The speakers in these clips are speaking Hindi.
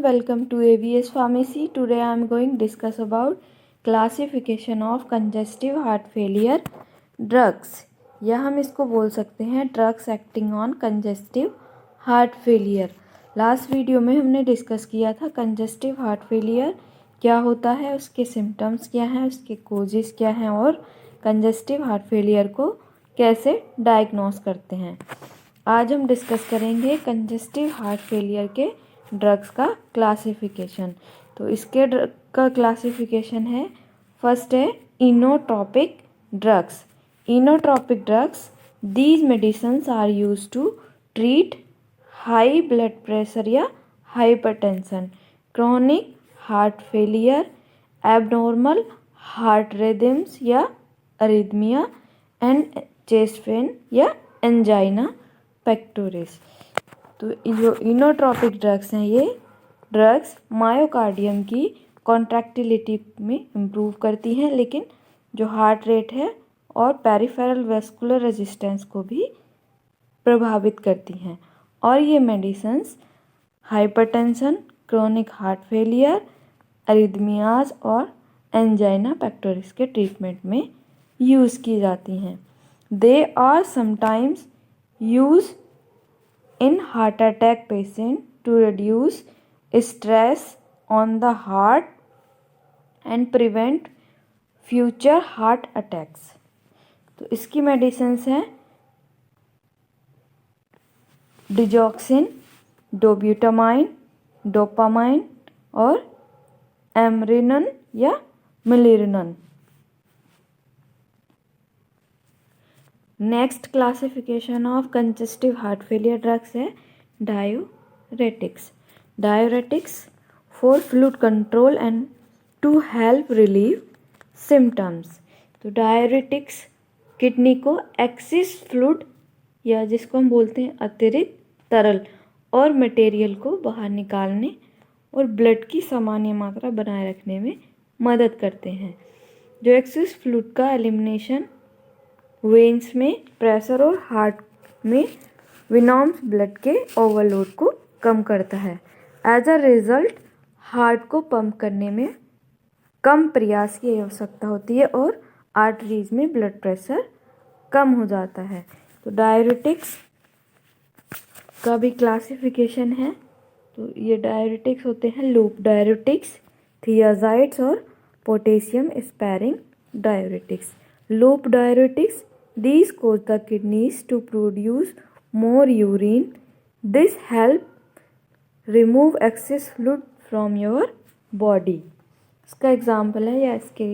welcome to AVS Pharmacy. Today I am going to discuss about classification of congestive heart failure drugs, या हम इसको बोल सकते हैं drugs acting on congestive heart failure. Last video में हमने डिस्कस किया था कंजेस्टिव हार्ट फेलियर क्या होता है, उसके सिम्टम्स क्या हैं, उसके कोजेस क्या हैं और कंजेस्टिव हार्ट फेलियर को कैसे डायग्नोस करते हैं। आज हम डिस्कस करेंगे कंजेस्टिव हार्ट फेलियर के ड्रग्स का क्लासिफिकेशन। तो इसके ड्रग का क्लासिफिकेशन है, फर्स्ट है inotropic drugs. Inotropic drugs, these medicines are used to treat high blood pressure या hypertension, chronic heart failure, abnormal heart rhythms या अरिथमिया एंड चेस्ट पेन या एंजाइना पेक्टोरिस। तो जो इनोट्रोपिक ड्रग्स हैं, ये ड्रग्स मायोकार्डियम की कॉन्ट्रैक्टिलिटी में इम्प्रूव करती हैं, लेकिन जो हार्ट रेट है और पेरिफेरल वेस्कुलर रेजिस्टेंस को भी प्रभावित करती हैं। और ये medicines hypertension, chronic heart failure, arrhythmias और एंजाइना पेक्टोरिस के ट्रीटमेंट में यूज़ की जाती हैं। They are sometimes use in heart attack patient to reduce stress on the heart and prevent future heart attacks। तो इसकी मेडिसिन्स हैं डिजॉक्सिन, डोब्यूटामाइन, डोपामाइन और एमरिनन या milrinone. Next classification of congestive heart failure drugs है diuretics. Diuretics for fluid control and to help relieve symptoms. तो डायोरेटिक्स किडनी को एक्सेस फ्लूइड या जिसको हम बोलते हैं अतिरिक्त तरल और मटेरियल को बाहर निकालने और ब्लड की सामान्य मात्रा बनाए रखने में मदद करते हैं। जो एक्सेस फ्लूइड का एलिमिनेशन वेन्स में प्रेशर और हार्ट में विनॉम्स ब्लड के ओवरलोड को कम करता है। एज अ रिजल्ट हार्ट को पंप करने में कम प्रयास की आवश्यकता होती है और आर्टरीज में ब्लड प्रेशर कम हो जाता है। तो डायरेटिक्स का भी क्लासिफिकेशन है। तो ये डायरेटिक्स होते हैं लूप डायरेटिक्स, थियाजाइड्स और potassium sparing diuretics. Loop diuretics, these cause the kidneys to produce more urine. This help remove excess fluid from your body। इसका एग्जाम्पल है या इसके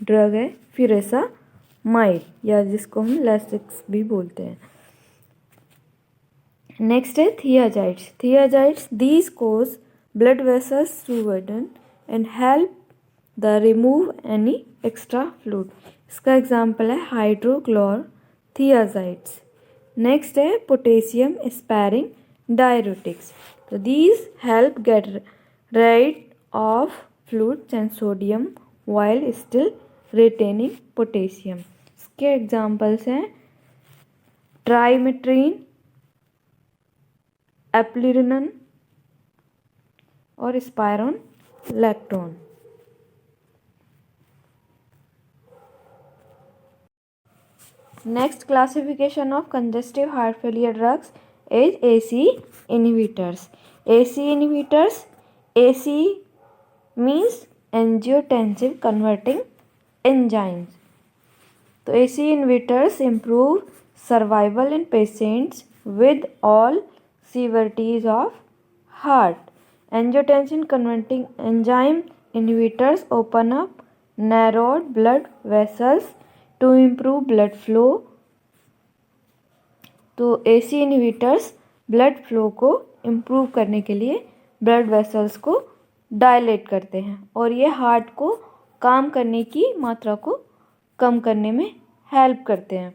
ड्रग है फिरेसामाइड या जिसको हम लेसिक्स भी बोलते हैं। नेक्स्ट है थियाजाइड्स। थियाजाइड्स, these cause blood vessels to widen and help the remove any extra fluid। इसका एग्जाम्पल है हाइड्रोक्लोरथियाजाइड्स। नेक्स्ट है पोटेशियम स्पेयरिंग डायरेटिक्स। तो these help get rid of fluids and sodium while still retaining potassium. इसके एग्जाम्पल्स हैं ट्राइमेट्रीन, एप्लिरिनन और स्पायरोन lactone. Next classification of congestive heart failure drugs is ACE inhibitors. ACE inhibitors, ACE means angiotensin converting enzymes। तो ACE inhibitors improve survival in patients with all severities of heart। Angiotensin converting enzyme inhibitors open up narrowed blood vessels to improve blood flow. तो एसी इनहिबिटर्स ब्लड फ्लो को इम्प्रूव करने के लिए ब्लड वेसल्स को डायलेट करते हैं और ये हार्ट को काम करने की मात्रा को कम करने में हेल्प करते हैं।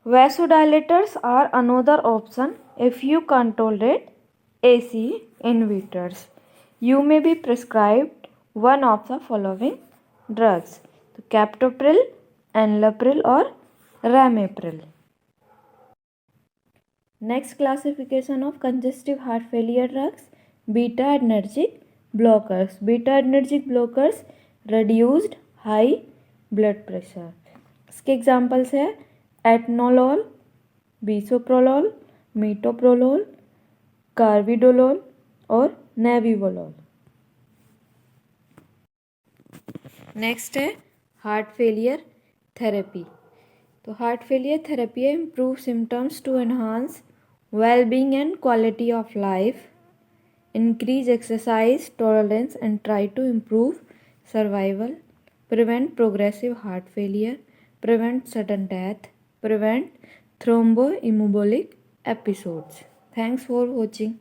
Vasodilators are another option if you can't tolerate ACE inhibitors. You may be prescribed one of the following drugs. तो कैप्टोप्रिल, एनलप्रिल और ramipril. Next classification of congestive heart failure drugs Beta adrenergic blockers. Beta adrenergic blockers reduced high blood pressure. इसके एग्जाम्पल्स है एटनोलॉल, बिसोप्रोलोल, मीटोप्रोलोल, कार्बिडोलोल और नेबिवोलोल। नेक्स्ट है हार्ट फेलियर थेरेपी। तो हार्ट फेलियर थेरेपी है improve symptoms to enhance well-being and quality of life, increase exercise tolerance and try to improve survival, prevent progressive heart failure, prevent sudden death, prevent thromboembolic episodes. Thanks for watching.